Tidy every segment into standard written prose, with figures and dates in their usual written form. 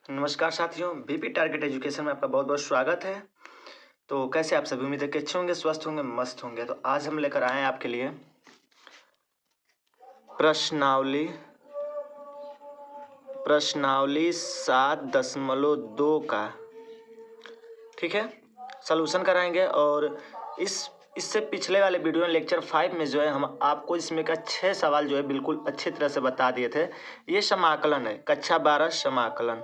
नमस्कार साथियों, BP target education में आपका बहुत बहुत स्वागत है। तो कैसे आप सभी? उम्मीद है कि अच्छे होंगे, स्वस्थ होंगे, मस्त होंगे। तो आज हम लेकर आए हैं आपके लिए प्रश्नावली 7.2 का, ठीक है, सलूशन कराएंगे। और इससे पिछले वाले वीडियो में लेक्चर 5 में जो है हम आपको इसमें का 6 सवाल जो है बिल्कुल अच्छी तरह से बता दिए थे। ये समाकलन है, कक्षा 12 समाकलन।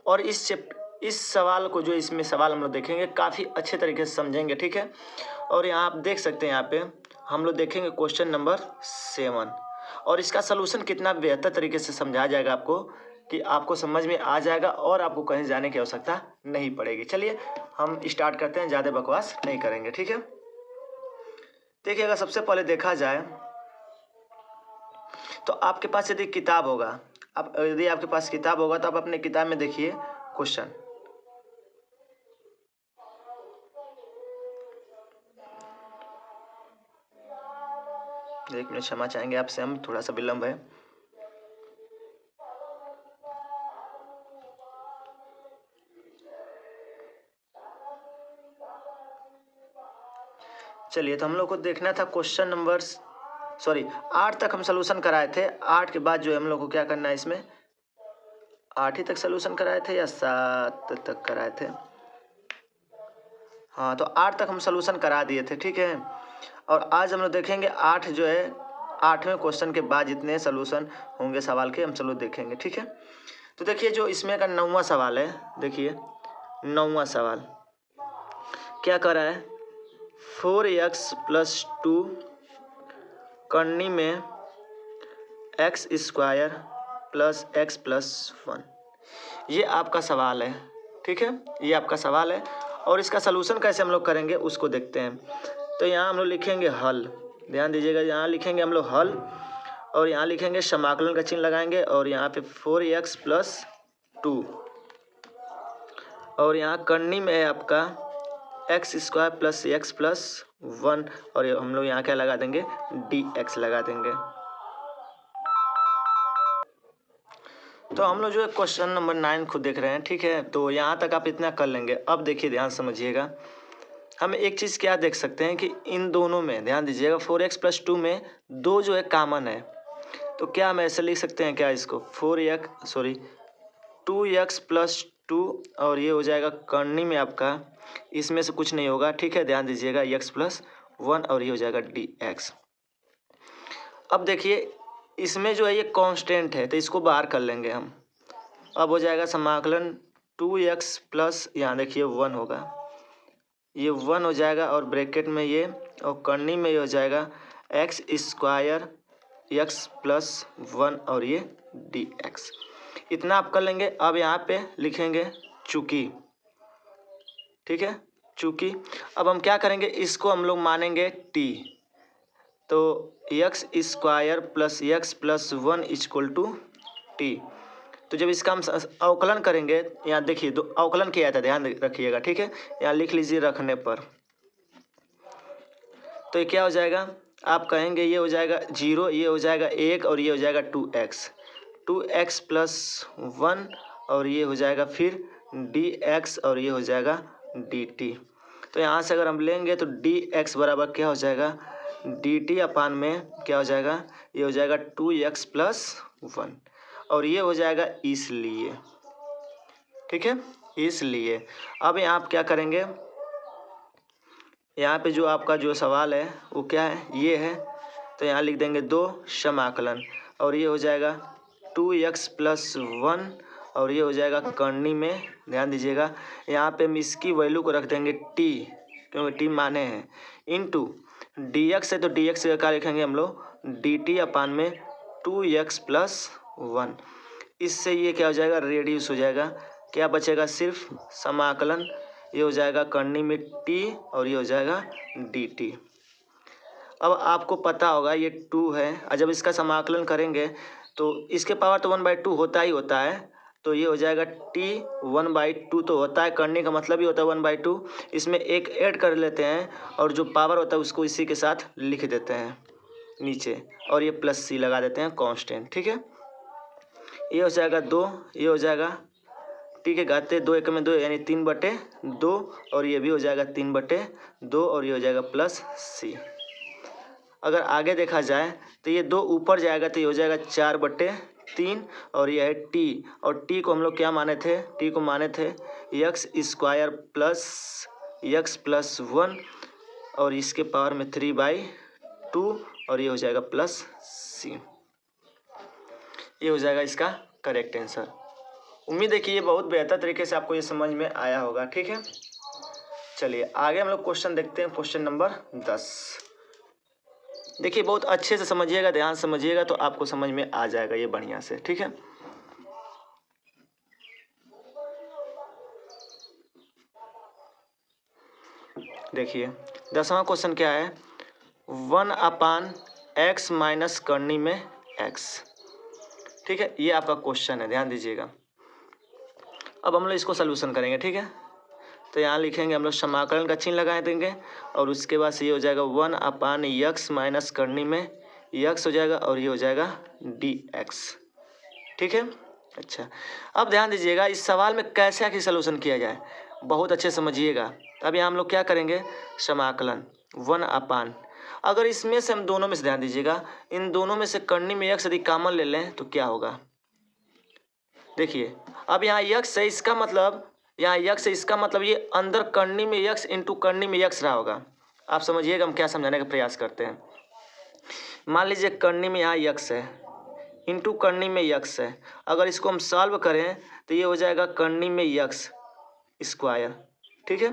और इस सवाल को जो इसमें सवाल हम लोग देखेंगे काफ़ी अच्छे तरीके से समझेंगे, ठीक है। और यहाँ आप देख सकते हैं, यहाँ पे हम लोग देखेंगे क्वेश्चन नंबर 7 और इसका सलूशन कितना बेहतर तरीके से समझाया जाएगा आपको कि आपको समझ में आ जाएगा और आपको कहीं जाने की आवश्यकता नहीं पड़ेगी। चलिए हम स्टार्ट करते हैं, ज़्यादा बकवास नहीं करेंगे, ठीक है। देखिए, अगर सबसे पहले देखा जाए तो आपके पास यदि किताब होगा, यदि आपके पास किताब होगा तो आप अपने किताब में देखिए क्वेश्चन। एक मिनट क्षमा चाहेंगे आपसे, हम थोड़ा सा विलंब है। चलिए, तो हम लोग को देखना था क्वेश्चन नंबर 8 तक हम सलूशन कराए थे। 8 के बाद जो है हम लोग को क्या करना है, इसमें 8 ही तक सलूशन कराए थे या 7 तक कराए थे? हाँ, तो 8 तक हम सलूशन करा दिए थे, ठीक है। और आज हम लोग देखेंगे 8 जो है 8वें क्वेश्चन के बाद जितने सलूशन होंगे सवाल के हम चलो देखेंगे, ठीक है। तो देखिए, जो इसमें का 9वां सवाल है, देखिए 9वां सवाल क्या कर रहा है, 4x + 2 करनी में x² + x + 1, ये आपका सवाल है, ठीक है। ये आपका सवाल है और इसका सलूशन कैसे हम लोग करेंगे उसको देखते हैं। तो यहाँ हम लोग लिखेंगे हल, ध्यान दीजिएगा, यहाँ लिखेंगे हम लोग हल और यहाँ लिखेंगे समाकलन का चिन्ह लगाएंगे और यहाँ पे 4x + 2 और यहाँ करनी में है आपका x² + x + 1 और हम लोग यहाँ क्या लगा देंगे, dx लगा देंगे। तो हम लोग जो है क्वेश्चन नंबर 9 खुद देख रहे हैं, ठीक है। तो यहाँ तक आप इतना कर लेंगे। अब देखिए, ध्यान समझिएगा, हम एक चीज़ क्या देख सकते हैं कि इन दोनों में ध्यान दीजिएगा, 4x + 2 में 2 जो है कॉमन है। तो क्या हम ऐसे लिख सकते हैं क्या इसको, 2x + 2 और ये हो जाएगा करनी में आपका, इसमें से कुछ नहीं होगा, ठीक है। ध्यान दीजिएगा, x + 1 और ये हो जाएगा dx। अब देखिए, इसमें जो है ये कांस्टेंट है तो इसको बाहर कर लेंगे हम। अब हो जाएगा समाकलन 2x + यहाँ देखिए 1 होगा, ये 1 हो जाएगा और ब्रैकेट में ये और करनी में ये हो जाएगा x² x + 1 और ये dx। इतना आप कर लेंगे। अब यहाँ पे लिखेंगे चूंकि, ठीक है, चूंकि। अब हम क्या करेंगे, इसको हम लोग मानेंगे t, तो x² + x + 1 = t। तो जब इसका हम अवकलन करेंगे, यहाँ देखिए दो अवकलन किया था, ध्यान रखिएगा, ठीक है। यहाँ लिख लीजिए रखने पर, तो ये क्या हो जाएगा, आप कहेंगे ये हो जाएगा 0, ये हो जाएगा 1 और ये हो जाएगा 2x + 1 और ये हो जाएगा फिर dx और ये हो जाएगा dt। तो यहाँ से अगर हम लेंगे तो dx बराबर क्या हो जाएगा, dt अपान में क्या हो जाएगा, ये हो जाएगा 2x + 1 और ये हो जाएगा इसलिए, ठीक है, इसलिए। अब यहाँ आप क्या करेंगे, यहाँ पे जो आपका जो सवाल है वो क्या है, ये है। तो यहाँ लिख देंगे 2 समाकलन और ये हो जाएगा 2x + 1 और ये हो जाएगा करनी में, ध्यान दीजिएगा, यहाँ पे हम इसकी वैल्यू को रख देंगे t, क्योंकि t माने हैं, इनटू dx है तो dx का क्या लिखेंगे हम लोग, dt अपान में 2x + 1। इससे ये क्या हो जाएगा, रेडियस हो जाएगा, क्या बचेगा, सिर्फ समाकलन, ये हो जाएगा करनी में t और ये हो जाएगा dt। अब आपको पता होगा ये 2 है और जब इसका समाकलन करेंगे तो इसके पावर तो 1/2 होता ही होता है, तो ये हो जाएगा t 1/2 तो होता है, करने का मतलब ही होता है 1/2। इसमें एक ऐड कर लेते हैं और जो पावर होता है उसको इसी के साथ लिख देते हैं नीचे और ये +c लगा देते हैं कांस्टेंट, ठीक है। ये हो जाएगा 2, ये हो जाएगा टी के घाते 2 एक में 2 यानी 3/2 और ये भी हो जाएगा 3/2 और ये हो जाएगा प्लस सी। अगर आगे देखा जाए तो ये 2 ऊपर जाएगा तो ये हो जाएगा 4/3 और ये है टी, और टी को हम लोग क्या माने थे, टी को माने थे x² + x+1 और इसके पावर में 3/2 और ये हो जाएगा प्लस सी। ये हो जाएगा इसका करेक्ट आंसर। उम्मीद है कि ये बहुत बेहतर तरीके से आपको ये समझ में आया होगा। ठीक है, चलिए आगे हम लोग क्वेश्चन देखते हैं। क्वेश्चन नंबर 10 देखिए, बहुत अच्छे से समझिएगा, ध्यान समझिएगा तो आपको समझ में आ जाएगा ये बढ़िया से। ठीक है, देखिए 10वां क्वेश्चन क्या है, 1/x माइनस करनी में x। ठीक है, ये आपका क्वेश्चन है, ध्यान दीजिएगा। अब हम लोग इसको सलूशन करेंगे। ठीक है, तो यहाँ लिखेंगे हम लोग समाकलन का चिन्ह लगा देंगे और उसके बाद से ये हो जाएगा 1/x माइनस करनी में x हो जाएगा और ये हो जाएगा dx। ठीक है, अच्छा अब ध्यान दीजिएगा इस सवाल में कैसे आखिर सलूशन किया जाए, बहुत अच्छे समझिएगा। अब यहाँ हम लोग क्या करेंगे, समाकलन 1/, अगर इसमें से हम दोनों में से, ध्यान दीजिएगा, इन दोनों में से करनी में x यदि कॉमन ले लें तो क्या होगा। देखिए अब यहाँ x है, इसका मतलब यहाँ x है, इसका मतलब ये अंदर करनी में x इंटू करनी में x रहा होगा। आप समझिएगा हम क्या समझाने का प्रयास करते हैं। मान लीजिए करनी में यहाँ x है इंटू करनी में x है, अगर इसको हम सॉल्व करें तो ये हो जाएगा करनी में x²। ठीक है,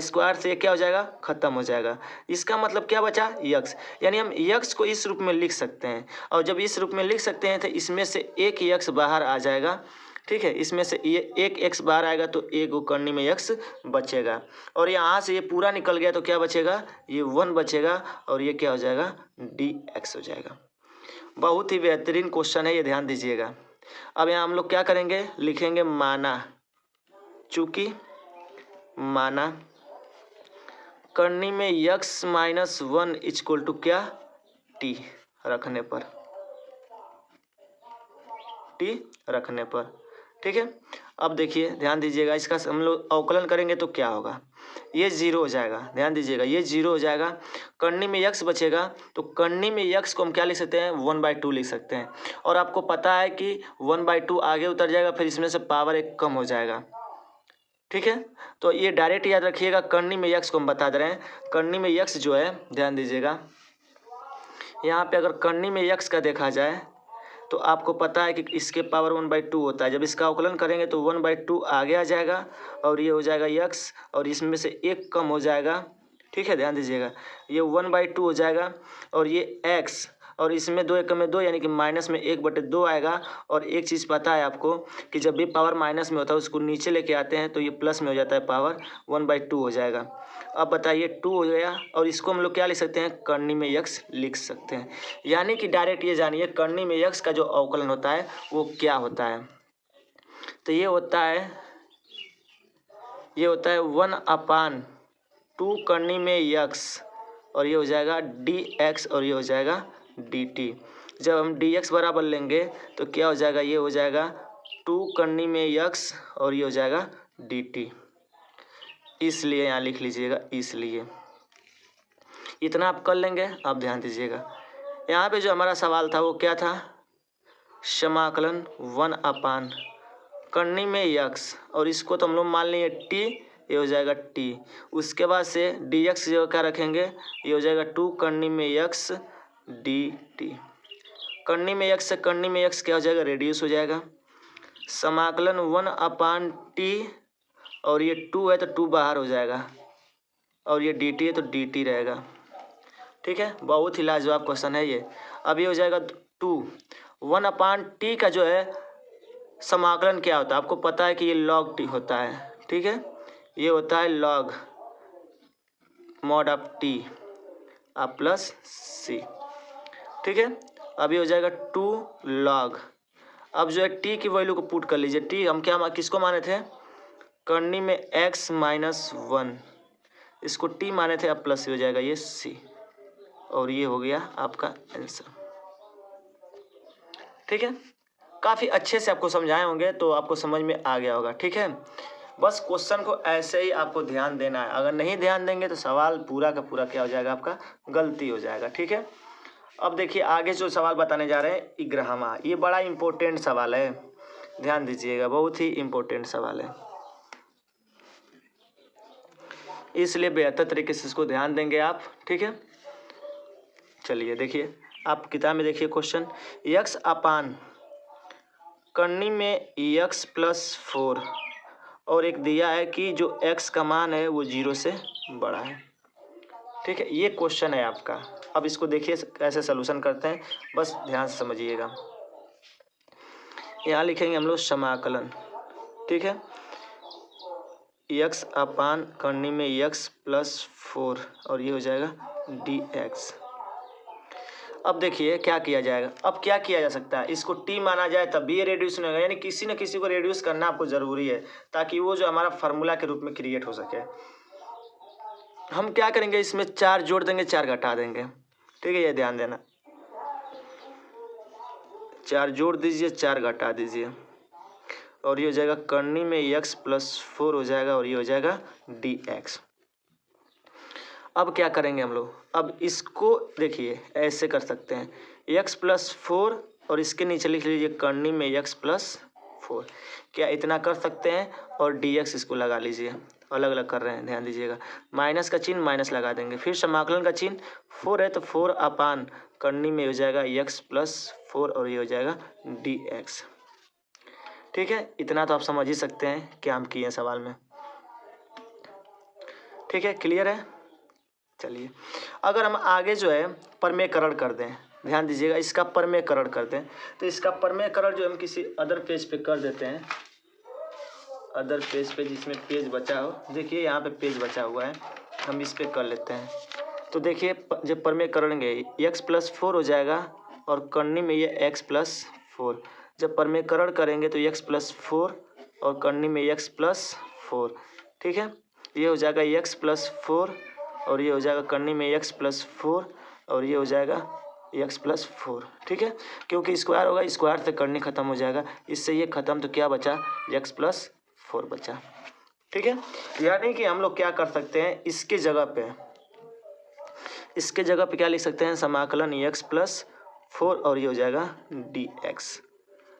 स्क्वायर से ये क्या हो जाएगा, खत्म हो जाएगा। इसका मतलब क्या बचा, x, यानी हम x को इस रूप में लिख सकते हैं, और जब इस रूप में लिख सकते हैं तो इसमें से एक x बाहर आ जाएगा। ठीक है, इसमें से ये एक x बाहर आएगा तो एक करनी में x बचेगा, और यहाँ से ये पूरा निकल गया तो क्या बचेगा, ये 1 बचेगा और ये क्या हो जाएगा, dx हो जाएगा। बहुत ही बेहतरीन क्वेश्चन है ये, ध्यान दीजिएगा। अब यहाँ हम लोग क्या करेंगे, लिखेंगे माना, चूंकि माना करनी में x माइनस 1 इक्वल टू क्या, t रखने पर, t रखने पर। ठीक है, अब देखिए ध्यान दीजिएगा, इसका हम लोग अवकलन करेंगे तो क्या होगा, ये 0 हो जाएगा। ध्यान दीजिएगा ये 0 हो जाएगा, करनी में x बचेगा तो करनी में x को हम क्या लिख सकते हैं, 1/2 लिख सकते हैं। और आपको पता है कि 1/2 आगे उतर जाएगा, फिर इसमें से पावर 1 कम हो जाएगा। ठीक है, तो ये डायरेक्ट याद रखिएगा, करनी में x को हम बता दे रहे हैं। करनी में x जो है, ध्यान दीजिएगा, यहाँ पे अगर करनी में x का देखा जाए तो आपको पता है कि इसके पावर 1/2 होता है। जब इसका अवकलन करेंगे तो 1/2 आगे आ जाएगा और ये हो जाएगा x और इसमें से एक कम हो जाएगा। ठीक है, ध्यान दीजिएगा, ये 1/2 हो जाएगा और ये x और इसमें 2 एक में 2 यानी कि माइनस में 1/2 आएगा। और एक चीज़ पता है आपको कि जब भी पावर माइनस में होता है उसको नीचे लेके आते हैं तो ये प्लस में हो जाता है, पावर 1/2 हो जाएगा। अब बताइए 2 हो गया और इसको हम लोग क्या लिख सकते हैं, करनी में x लिख सकते हैं। यानी कि डायरेक्ट ये जानिए करनी में x का जो अवकलन होता है वो क्या होता है, तो ये होता है 1/2 करनी में x और ये हो जाएगा dx और ये हो जाएगा dt। जब हम dx बराबर लेंगे तो क्या हो जाएगा, ये हो जाएगा 2 करनी में x और ये हो जाएगा dt। इसलिए यहाँ लिख लीजिएगा, इसलिए इतना आप कर लेंगे। आप ध्यान दीजिएगा यहाँ पे जो हमारा सवाल था वो क्या था, समाकलन 1/, करनी में x और इसको तो हम लोग मान लिए t, ये हो जाएगा t। उसके बाद से dx जो क्या रखेंगे, ये हो जाएगा 2 करनी में x dt। करनी में x से करनी में x क्या हो जाएगा, रेडियस हो जाएगा। समाकलन 1/t और ये 2 है तो 2 बाहर हो जाएगा और ये dt है तो dt रहेगा। ठीक है, बहुत ही लाजवाब क्वेश्चन है ये। अब ये हो जाएगा 2, 1/t का जो है समाकलन क्या होता है, आपको पता है कि ये log t होता है। ठीक है, ये होता है log mod ऑफ t आप प्लस c। ठीक है, अब ये हो जाएगा 2 log, अब जो है t की वैल्यू को पुट कर लीजिए। t हम क्या किसको माने थे, करनी में x माइनस 1, इसको t माने थे, अब प्लस हो जाएगा ये c और ये हो गया आपका आंसर। ठीक है, काफ़ी अच्छे से आपको समझाए होंगे तो आपको समझ में आ गया होगा। ठीक है, बस क्वेश्चन को ऐसे ही आपको ध्यान देना है। अगर नहीं ध्यान देंगे तो सवाल पूरा का पूरा क्या हो जाएगा, आपका गलती हो जाएगा। ठीक है, अब देखिए आगे जो सवाल बताने जा रहे हैं इग्रामा, ये बड़ा इंपॉर्टेंट सवाल है, ध्यान दीजिएगा, बहुत ही इंपॉर्टेंट सवाल है, इसलिए बेहतर तरीके से इसको ध्यान देंगे आप। ठीक है, चलिए देखिए आप किताब में देखिए क्वेश्चन, यक्स अपान करनी में यक्स प्लस 4 और एक दिया है कि जो x का मान है वो 0 से बड़ा है। ठीक है, ये क्वेश्चन है आपका। अब इसको देखिए कैसे सलूशन करते हैं, बस ध्यान से समझिएगा। यहाँ लिखेंगे हम लोग समाकलन। ठीक है, x अपान करनी में x प्लस 4 और ये हो जाएगा dx। अब देखिए क्या किया जाएगा, अब क्या किया जा सकता है, इसको t माना जाए तब भी ये रेड्यूस नहीं होगा, यानी किसी न किसी को रेड्यूस करना आपको ज़रूरी है ताकि वो जो हमारा फार्मूला के रूप में क्रिएट हो सके। हम क्या करेंगे, इसमें 4 जोड़ देंगे, 4 घटा देंगे। ठीक है, ये ध्यान देना, 4 जोड़ दीजिए, 4 घटा दीजिए और ये हो जाएगा करनी में x प्लस 4 हो जाएगा और ये हो जाएगा dx। अब क्या करेंगे हम लोग, अब इसको देखिए ऐसे कर सकते हैं, x प्लस 4 और इसके नीचे लिख लीजिए करनी में x प्लस 4, क्या इतना कर सकते हैं, और dx इसको लगा लीजिए, अलग अलग कर रहे हैं ध्यान दीजिएगा, माइनस का चिन्ह माइनस लगा देंगे, फिर समाकलन का चिन्ह 4 है तो 4 अपान करनी में हो जाएगा x प्लस 4 और ये हो जाएगा dx। ठीक है, इतना तो आप समझ ही सकते हैं क्या हम किए सवाल में। ठीक है, क्लियर है। चलिए अगर हम आगे जो है परमेयकरण कर दें, ध्यान दीजिएगा, इसका परमेयकरण कर दें तो इसका परमेयकरण जो हम किसी अदर पेज पे कर देते हैं, अदर पेज पे जिसमें पेज बचा हो, देखिए यहाँ पे पेज बचा हुआ है, हम इस पे कर लेते हैं। तो देखिए जब परमेयकरण गए x प्लस 4 हो जाएगा और करनी में ये x प्लस 4, जब परमेयकरण करेंगे तो x प्लस 4 और करनी में x प्लस 4। ठीक है, ये हो जाएगा x प्लस 4 और ये हो जाएगा करनी में x प्लस 4 और ये हो जाएगा x प्लस 4। ठीक है, क्योंकि स्क्वायर होगा, स्क्वायर से करनी खत्म हो जाएगा, इससे ये खत्म, तो क्या बचा, x प्लस 4 बचा। ठीक है, यानी कि हम लोग क्या कर सकते हैं, इसके जगह पे क्या लिख सकते हैं, समाकलन x प्लस 4 और ये हो जाएगा dx।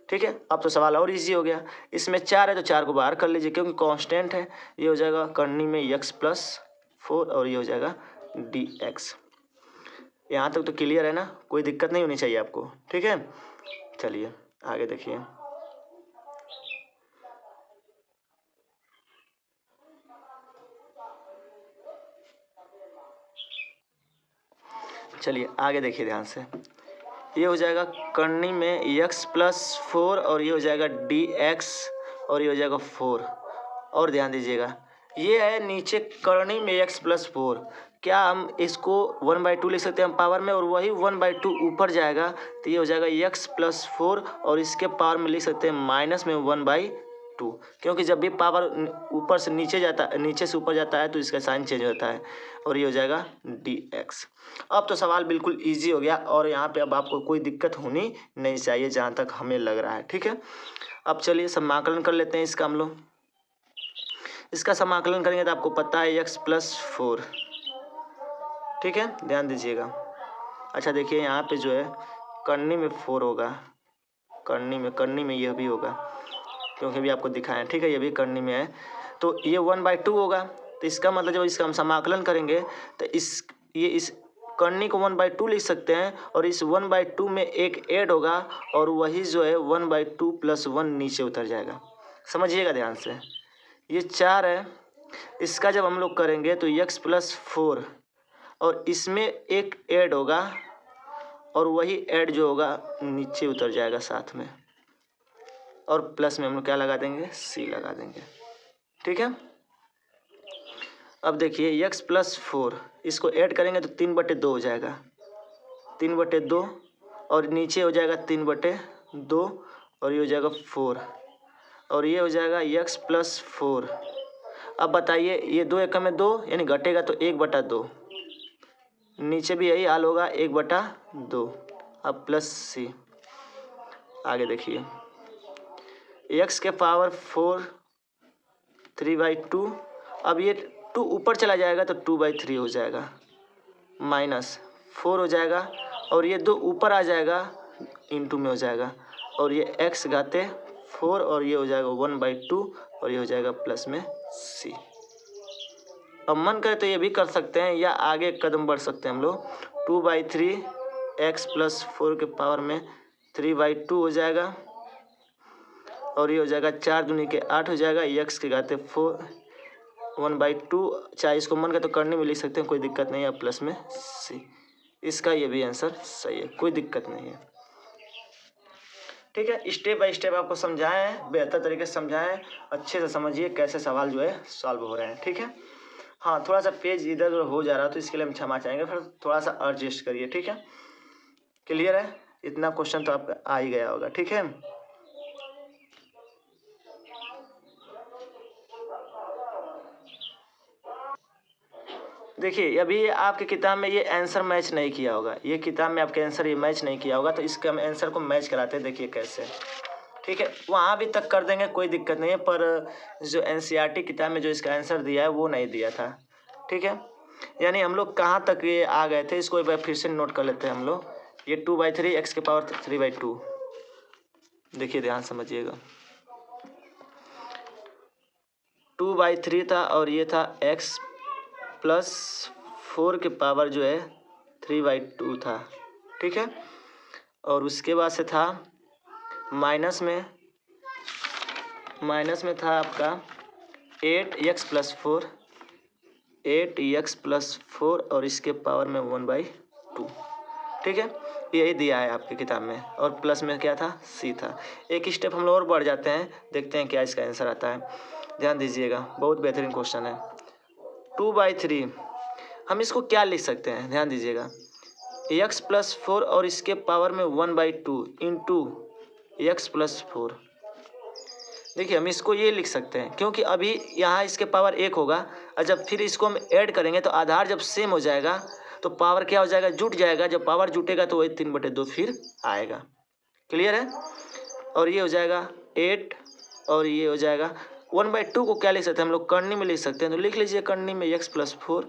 ठीक है, अब तो सवाल और इजी हो गया, इसमें 4 है तो 4 को बाहर कर लीजिए क्योंकि कांस्टेंट है, ये हो जाएगा करनी में x प्लस 4 और ये हो जाएगा dx। यहाँ तक तो क्लियर है ना, कोई दिक्कत नहीं होनी चाहिए आपको। ठीक है, चलिए आगे देखिए, चलिए आगे देखिए ध्यान से, ये हो जाएगा करनी में x प्लस 4 और ये हो जाएगा dx और ये हो जाएगा 4। और ध्यान दीजिएगा ये है नीचे करनी में x प्लस 4, क्या हम इसको 1/2 लिख सकते हैं हम पावर में, और वही 1/2 ऊपर जाएगा तो ये हो जाएगा x प्लस 4 और इसके पावर में लिख सकते हैं माइनस में 1/2, क्योंकि जब भी पावर ऊपर से नीचे जाता है, नीचे से ऊपर जाता है तो इसका साइन चेंज होता है और ये हो जाएगा dx। अब तो सवाल बिल्कुल इजी हो गया और यहाँ पे अब आपको कोई दिक्कत होनी नहीं चाहिए जहाँ तक हमें लग रहा है। ठीक है, अब चलिए समाकलन कर लेते हैं इसका हम लोग। इसका समाकलन करेंगे तो आपको पता है x प्लस 4। ठीक है, ध्यान दीजिएगा। अच्छा देखिए यहाँ पे जो है करनी में 4 होगा, करनी में यह भी होगा क्योंकि अभी आपको दिखाएं। ठीक है, ये भी करनी में है तो ये 1/2 होगा, तो इसका मतलब जब इसका हम समाकलन करेंगे तो इस करनी को 1/2 लिख सकते हैं और इस 1/2 में एक ऐड होगा और वही जो है 1/2 प्लस 1 नीचे उतर जाएगा। समझिएगा ध्यान से, ये 4 है, इसका जब हम लोग करेंगे तो x प्लस 4 और इसमें एक ऐड होगा और वही ऐड जो होगा नीचे उतर जाएगा साथ में, और प्लस में हम लोग क्या लगा देंगे, c लगा देंगे। ठीक है, अब देखिए x प्लस 4 इसको ऐड करेंगे तो 3/2 हो जाएगा, 3/2 और नीचे हो जाएगा 3/2 और ये हो जाएगा 4 और ये हो जाएगा x प्लस 4। अब बताइए ये 2 एकम में 2 यानी घटेगा तो 1/2, नीचे भी यही हाल होगा 1/2। अब प्लस c, आगे देखिए एक्स के पावर 4 3/2। अब ये 2 ऊपर चला जाएगा तो 2/3 हो जाएगा, माइनस 4 हो जाएगा, और ये 2 ऊपर आ जाएगा, इंटू में हो जाएगा, और ये x घाते 4, और ये हो जाएगा 1/2, और ये हो जाएगा प्लस में c। अब मन करे तो ये भी कर सकते हैं, या आगे एक कदम बढ़ सकते हैं हम लोग। 2/3 x प्लस 4 के पावर में 3/2 हो जाएगा, और ये हो जाएगा 4 दूनी के 8 हो जाएगा, x के घाते 4 1/2। चाहे इसको मन करे तो करने में लिख सकते हैं, कोई दिक्कत नहीं है, प्लस में c। इसका ये भी आंसर सही है, कोई दिक्कत नहीं है। ठीक है, स्टेप बाय स्टेप आपको समझाए हैं, बेहतर तरीके से समझाए हैं, अच्छे से समझिए कैसे सवाल जो है सॉल्व हो रहे हैं। ठीक है, हाँ थोड़ा सा पेज इधर उधर हो जा रहा है तो इसके लिए हम क्षमा चाहेंगे, फिर थोड़ा सा एडजस्ट करिए। ठीक है, क्लियर है, इतना क्वेश्चन तो आपका आ ही गया होगा। ठीक है, देखिए अभी आपकी किताब में ये आंसर मैच नहीं किया होगा, ये किताब में आपके आंसर ये मैच नहीं किया होगा, तो इसके हम आंसर को मैच कराते हैं। देखिए कैसे, ठीक है, वहाँ भी तक कर देंगे, कोई दिक्कत नहीं है, पर जो एनसीईआरटी किताब में जो इसका आंसर दिया है वो नहीं दिया था। ठीक है, यानी हम लोग कहाँ तक ये आ गए थे, इसको एक बार फिर से नोट कर लेते हैं हम लोग। ये 2/3 x के पावर 3/2, देखिए ध्यान समझिएगा, 2/3 था, और ये था x प्लस 4 के पावर जो है 3/2 था। ठीक है, और उसके बाद से था माइनस में था आपका 8x प्लस 4, 8x प्लस 4, और इसके पावर में 1/2। ठीक है, यही दिया है आपकी किताब में, और प्लस में क्या था, c था। एक स्टेप हम लोग और बढ़ जाते हैं, देखते हैं क्या इसका आंसर आता है। ध्यान दीजिएगा, बहुत बेहतरीन क्वेश्चन है। 2/3 हम इसको क्या लिख सकते हैं, ध्यान दीजिएगा, x प्लस 4 और इसके पावर में 1/2 इंटू एक्स प्लस 4। देखिए हम इसको ये लिख सकते हैं, क्योंकि अभी यहाँ इसके पावर 1 होगा, और जब फिर इसको हम ऐड करेंगे तो आधार जब सेम हो जाएगा तो पावर क्या हो जाएगा, जुट जाएगा। जब पावर जुटेगा तो वही 3/2 फिर आएगा। क्लियर है, और ये हो जाएगा 8, और ये हो जाएगा 1/2 को क्या लिख सकते हैं हम लोग, करनी में लिख सकते हैं, तो लिख लीजिए करनी में x प्लस 4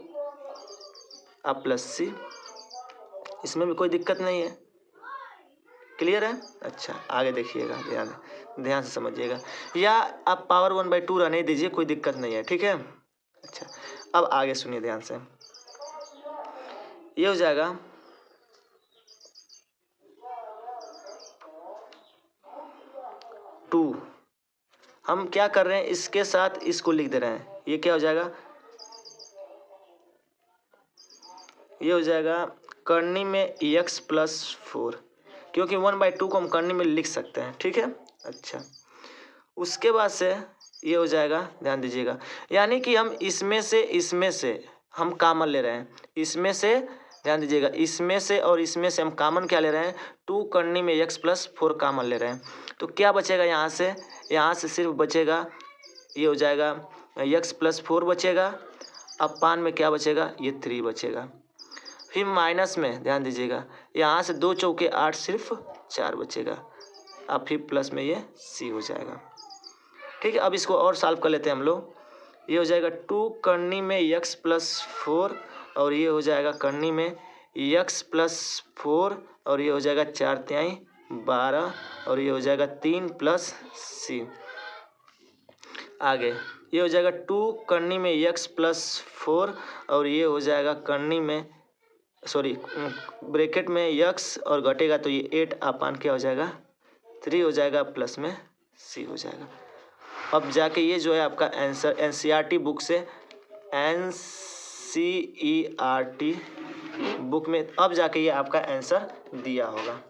अब प्लस c, इसमें भी कोई दिक्कत नहीं है। क्लियर है, अच्छा आगे देखिएगा, ध्यान से समझिएगा, या आप पावर 1/2 रहने दीजिए, कोई दिक्कत नहीं है। ठीक है, अच्छा अब आगे सुनिए ध्यान से, ये हो जाएगा 2। हम क्या कर रहे हैं, इसके साथ इसको लिख दे रहे हैं, ये क्या हो जाएगा, ये हो जाएगा करनी में x प्लस 4, क्योंकि 1/2 को हम करनी में लिख सकते हैं। ठीक है, अच्छा उसके बाद से ये हो जाएगा, ध्यान दीजिएगा, यानी कि हम इसमें से हम कॉमन ले रहे हैं, इसमें से, ध्यान दीजिएगा, इसमें से और इसमें से हम कॉमन क्या ले रहे हैं, 2 करनी में x प्लस 4 कॉमन ले रहे हैं, तो क्या बचेगा यहाँ से सिर्फ बचेगा, ये हो जाएगा x प्लस 4 बचेगा, अब पान में क्या बचेगा, ये 3 बचेगा, फिर माइनस में, ध्यान दीजिएगा, यहाँ से 2 चौके 8 सिर्फ 4 बचेगा, अब फिर प्लस में ये c हो जाएगा। ठीक है, अब इसको और सॉल्व कर लेते हैं हम लोग, ये हो जाएगा 2 करनी में x प्लस 4, और ये हो जाएगा करनी में x प्लस 4, और ये हो जाएगा 4×3 12, और ये हो जाएगा 3 प्लस c। आगे ये हो जाएगा 2 करनी में x प्लस 4, और ये हो जाएगा करनी में, सॉरी ब्रैकेट में x, और घटेगा तो ये 8 अपान क्या हो जाएगा 3 हो जाएगा, प्लस में c हो जाएगा। अब जाके ये जो है आपका आंसर एनसीईआरटी बुक से, एनसीईआरटी बुक में अब जाके ये आपका आंसर दिया होगा।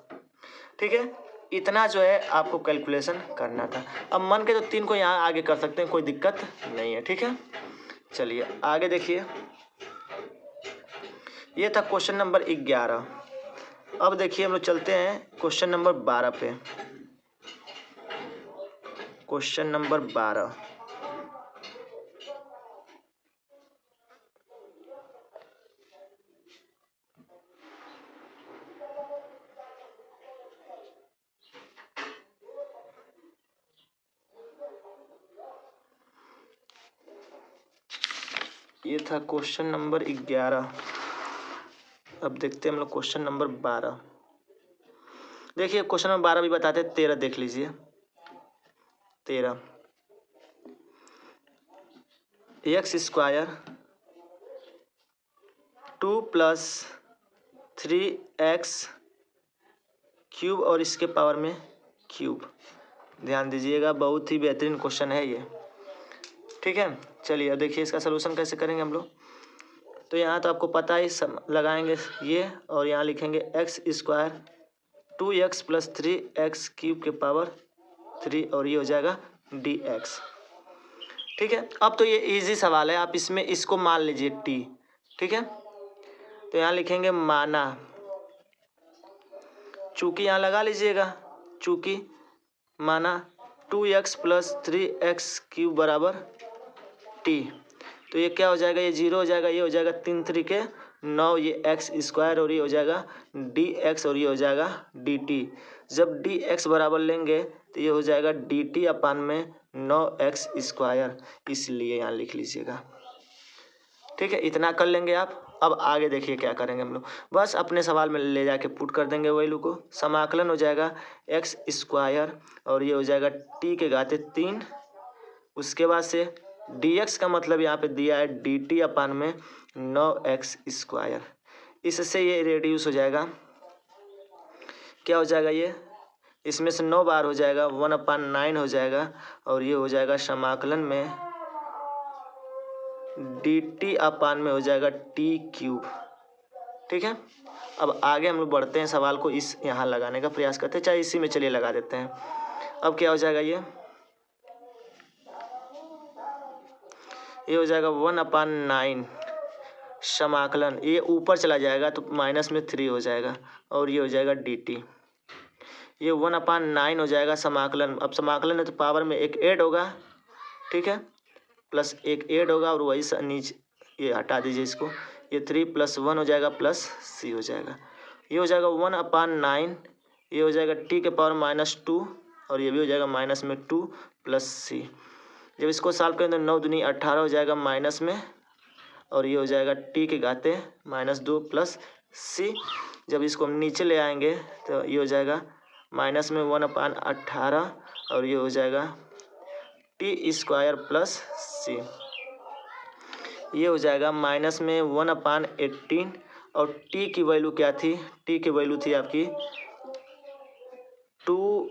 ठीक है, इतना जो है आपको कैलकुलेशन करना था। अब मन के तो 3 को यहाँ आगे कर सकते हैं, कोई दिक्कत नहीं है। ठीक है, चलिए आगे देखिए, ये था क्वेश्चन नंबर 11। अब देखिए हम लोग चलते हैं क्वेश्चन नंबर 12 पे। क्वेश्चन नंबर 12, ये था क्वेश्चन नंबर 11। अब देखते हैं हम लोग क्वेश्चन नंबर 12। देखिए क्वेश्चन नंबर 12 भी बताते हैं, 13 देख लीजिए। 13 x square 2 plus 3x cube और इसके पावर में क्यूब। ध्यान दीजिएगा, बहुत ही बेहतरीन क्वेश्चन है ये। ठीक है, चलिए अब देखिए इसका सलूशन कैसे करेंगे हम लोग। तो यहाँ तो आपको पता ही, लगाएंगे ये और यहाँ लिखेंगे x square 2x plus 3x cube के पावर 3 और ये हो जाएगा dx। ठीक है, अब तो ये इजी सवाल है, आप इसमें इसको मान लीजिए t। ठीक है, तो यहाँ लिखेंगे माना, चूंकि यहाँ लगा लीजिएगा, चूंकि माना 2x प्लस 3x क्यूब बराबर t। तो ये क्या हो जाएगा, ये 0 हो जाएगा, ये हो जाएगा 3 3 9, ये एक्स स्क्वायर और ये हो जाएगा dx और ये हो जाएगा dt। जब dx बराबर लेंगे तो ये हो जाएगा dt अपान में 9x स्क्वायर, इसलिए यहाँ लिख लीजिएगा। ठीक है, इतना कर लेंगे आप। अब आगे देखिए क्या करेंगे हम लोग, बस अपने सवाल में ले जाके पुट कर देंगे वैल्यू को। समाकलन हो जाएगा एक्स स्क्वायर और ये हो जाएगा t के घाते 3। उसके बाद से dx का मतलब यहाँ पे दिया है dt अपान में 9x स्क्वायर। इससे ये रेड्यूस हो जाएगा, क्या हो जाएगा, ये इसमें से 9 बार हो जाएगा, 1/9 हो जाएगा और ये हो जाएगा समाकलन में dt अपान में हो जाएगा t क्यूब। ठीक है, अब आगे हम लोग बढ़ते हैं, सवाल को इस यहाँ लगाने का प्रयास करते हैं, चाहे इसी में चलिए लगा देते हैं। अब क्या हो जाएगा, ये हो जाएगा 1/9 समाकलन, ये ऊपर चला जाएगा तो माइनस में 3 हो जाएगा और ये हो जाएगा dt। ये 1/9 हो जाएगा समाकलन। अब समाकलन है तो पावर में एक ऐड होगा, ठीक है, प्लस एक ऐड होगा और वही नीचे ये हटा दीजिए इसको, ये 3 + 1 हो जाएगा प्लस c हो जाएगा। ये हो जाएगा 1/9, ये हो जाएगा t के पावर -2 और ये भी हो जाएगा माइनस में 2 प्लस c। जब इसको सॉल्व करें तो 9 दूनी 18 हो जाएगा माइनस में और ये हो जाएगा t के घाते -2 प्लस c। जब इसको हम नीचे ले आएंगे तो ये हो जाएगा माइनस में 1/18 और ये हो जाएगा t स्क्वायर प्लस c। ये हो जाएगा माइनस में 1/18 और t की वैल्यू क्या थी, t की वैल्यू थी आपकी 2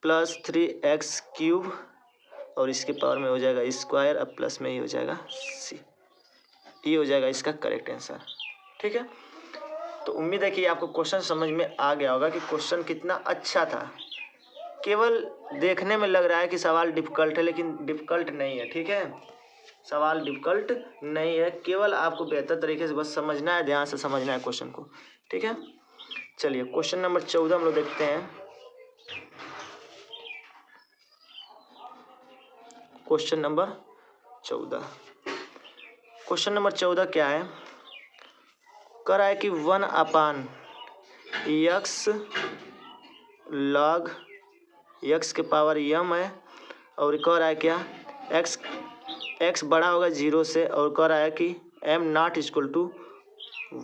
+ 3x क्यूब और इसके पावर में हो जाएगा स्क्वायर, अब प्लस में ही हो जाएगा c। ये हो जाएगा इसका करेक्ट आंसर। ठीक है, तो उम्मीद है कि आपको क्वेश्चन समझ में आ गया होगा कि क्वेश्चन कितना अच्छा था। केवल देखने में लग रहा है कि सवाल डिफिकल्ट है, लेकिन डिफिकल्ट नहीं है। ठीक है, सवाल डिफिकल्ट नहीं है, केवल आपको बेहतर तरीके से बस समझना है, ध्यान से समझना है क्वेश्चन को। ठीक है, चलिए क्वेश्चन नंबर 14 हम लोग देखते हैं। क्वेश्चन नंबर 14, क्वेश्चन नंबर 14 क्या है, कह रहा है कि 1/x log x के पावर m है और कह रहा है क्या, x बड़ा होगा 0 से और कह रहा है कि m ≠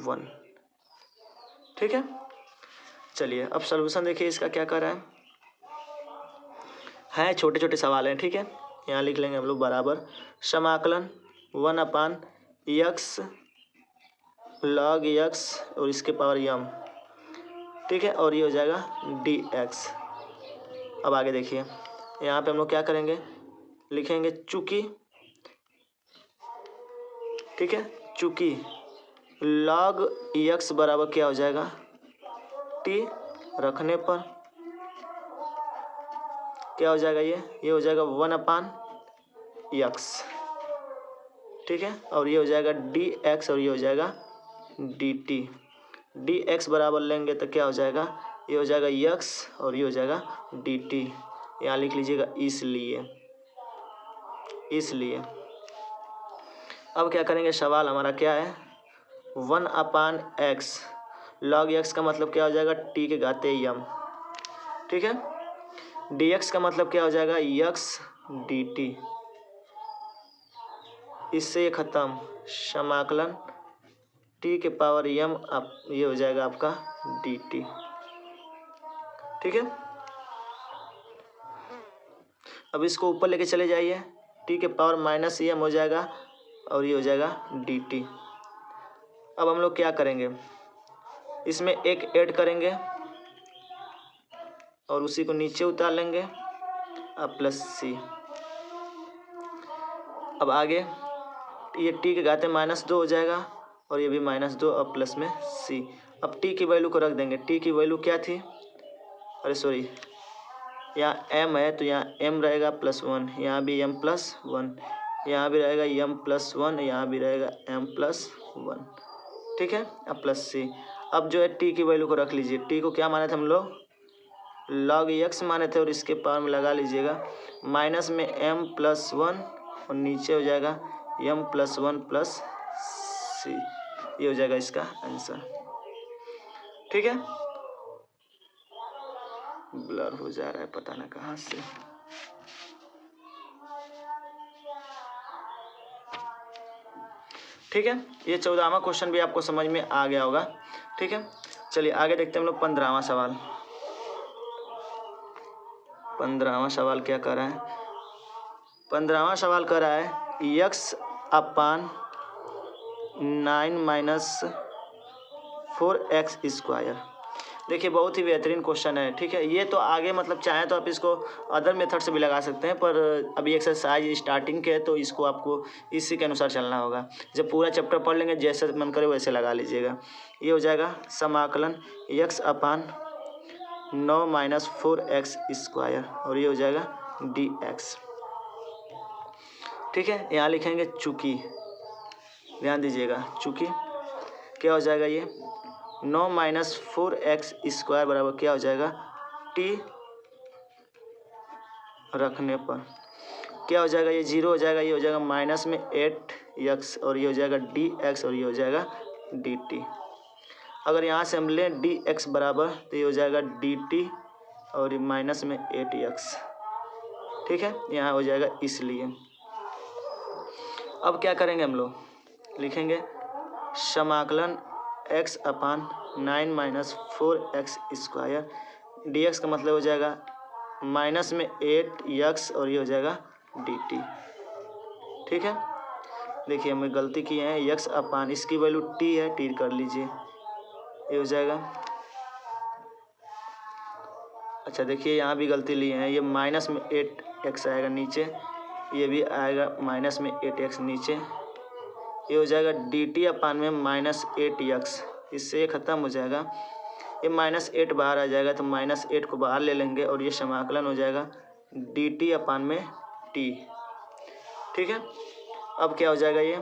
1। ठीक है, चलिए अब सॉल्यूशन देखिए इसका क्या कर रहा है छोटे छोटे सवाल हैं। ठीक है, यहाँ लिख लेंगे हम लोग बराबर समाकलन 1/x log x और इसके पावर m। ठीक है, और ये हो जाएगा dx। अब आगे देखिए, यहाँ पे हम लोग क्या करेंगे, लिखेंगे चूंकि, ठीक है, चूंकि log x बराबर क्या हो जाएगा, t रखने पर क्या हो जाएगा, ये हो जाएगा 1/x। ठीक है, और ये हो जाएगा dx और ये हो जाएगा dt। dx बराबर लेंगे तो क्या हो जाएगा, ये हो जाएगा x और ये हो जाएगा dt। यहाँ लिख लीजिएगा इसलिए। अब क्या करेंगे, सवाल हमारा क्या है, 1/x log x का मतलब क्या हो जाएगा, t के घाते m। ठीक है, dx का मतलब क्या हो जाएगा, x dt। इससे ये खत्म, समाकलन टी के पावर m आप ये हो जाएगा आपका dt। ठीक है, अब इसको ऊपर लेके चले जाइए, टी के पावर माइनस m हो जाएगा और ये हो जाएगा dt। अब हम लोग क्या करेंगे, इसमें एक ऐड करेंगे और उसी को नीचे उतार लेंगे अब प्लस सी। अब आगे ये टी के घाते -2 हो जाएगा और ये भी -2 अब प्लस में सी। अब टी की वैल्यू को रख देंगे, टी की वैल्यू क्या थी, अरे सॉरी यहाँ m है तो यहाँ m रहेगा +1, यहाँ भी m+1, यहाँ भी रहेगा m+1, यहाँ भी रहेगा m+1। ठीक है, अब प्लस सी। अब जो है टी की वैल्यू को रख लीजिए, टी को क्या माने थे हम लोग, log x माने थे और इसके पावर में लगा लीजिएगा, माइनस में m+1 और नीचे हो जाएगा m+1 प्लस सी। ये हो जाएगा इसका आंसर। ठीक है, ब्लर हो जा रहा है पता ना कहाँ से। ठीक है, ये 14वां क्वेश्चन भी आपको समझ में आ गया होगा। ठीक है, चलिए आगे देखते हैं हम लोग 15वां सवाल। 15वां सवाल क्या कर रहा है, 15वां सवाल कर रहा है x अपान 9 - 4x²। देखिए बहुत ही बेहतरीन क्वेश्चन है। ठीक है, ये तो आगे मतलब चाहे तो आप इसको अदर मेथड से भी लगा सकते हैं, पर अभी एक्सरसाइज स्टार्टिंग के है तो इसको आपको इसी के अनुसार चलना होगा। जब पूरा चैप्टर पढ़ लेंगे जैसे मन करे वैसे लगा लीजिएगा। ये हो जाएगा समाकलन x अपान 9 - 4x² और ये हो जाएगा dx। ठीक है, यहाँ लिखेंगे चूंकि, ध्यान दीजिएगा चूंकि क्या हो जाएगा, ये 9 - 4x² बराबर क्या हो जाएगा, t रखने पर क्या हो जाएगा, ये 0 हो जाएगा, ये हो जाएगा माइनस में 8x और ये हो जाएगा dx और ये हो जाएगा dt। अगर यहाँ से हम लें dx बराबर तो ये हो जाएगा dt और ये माइनस में 8x। ठीक है, यहाँ हो जाएगा इसलिए। अब क्या करेंगे हम लोग, लिखेंगे समाकलन x अपान 9 - 4x² dx का मतलब हो जाएगा माइनस में 8x और ये हो जाएगा dt। ठीक है, देखिए हमें गलती की है, x अपान इसकी वैल्यू t है, t कर लीजिए, ये हो जाएगा। अच्छा देखिए यहाँ भी गलती लिए हैं, ये माइनस में 8x आएगा नीचे, ये भी आएगा माइनस में 8x नीचे, ये हो जाएगा dt अपान में -8x। इससे ये ख़त्म हो जाएगा, ये -8 बाहर आ जाएगा तो -8 को बाहर ले लेंगे और ये समाकलन हो जाएगा dt अपान में t। ठीक है, अब क्या हो जाएगा, ये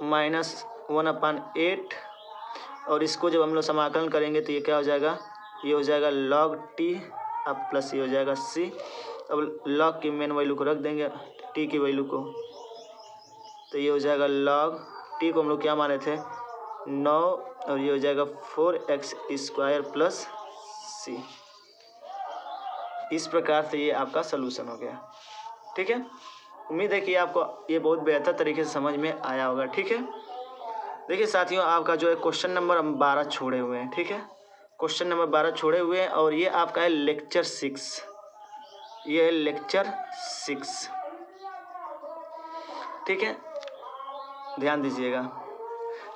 -1/8 और इसको जब हम लोग समाकलन करेंगे तो ये क्या हो जाएगा, ये हो जाएगा log t अब प्लस ये हो जाएगा c। अब log की मेन वैल्यू को रख देंगे, t की वैल्यू को, तो ये हो जाएगा log t को हम लोग क्या माने थे 9 और ये हो जाएगा 4x² प्लस c। इस प्रकार से ये आपका सलूशन हो गया। ठीक है, उम्मीद है कि आपको ये बहुत बेहतर तरीके से समझ में आया होगा। ठीक है, देखिए साथियों आपका जो है क्वेश्चन नंबर हम 12 छोड़े हुए हैं। ठीक है, क्वेश्चन नंबर 12 छोड़े हुए हैं और ये आपका है लेक्चर 6, ये है लेक्चर 6। ठीक है, ध्यान दीजिएगा।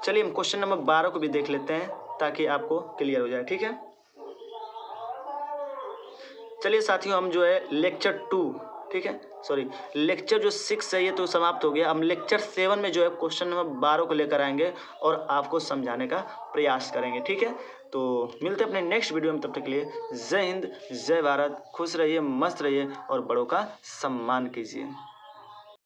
चलिए हम क्वेश्चन नंबर 12 को भी देख लेते हैं ताकि आपको क्लियर हो जाए। ठीक है, चलिए साथियों हम जो है लेक्चर 2, ठीक है सॉरी लेक्चर जो 6 है ये तो समाप्त हो गया। हम लेक्चर 7 में जो है क्वेश्चन नंबर 12 को लेकर आएंगे और आपको समझाने का प्रयास करेंगे। ठीक है, तो मिलते हैं अपने नेक्स्ट वीडियो में, तब तक के लिए जय हिंद, जय भारत, खुश रहिए, मस्त रहिए और बड़ों का सम्मान कीजिए।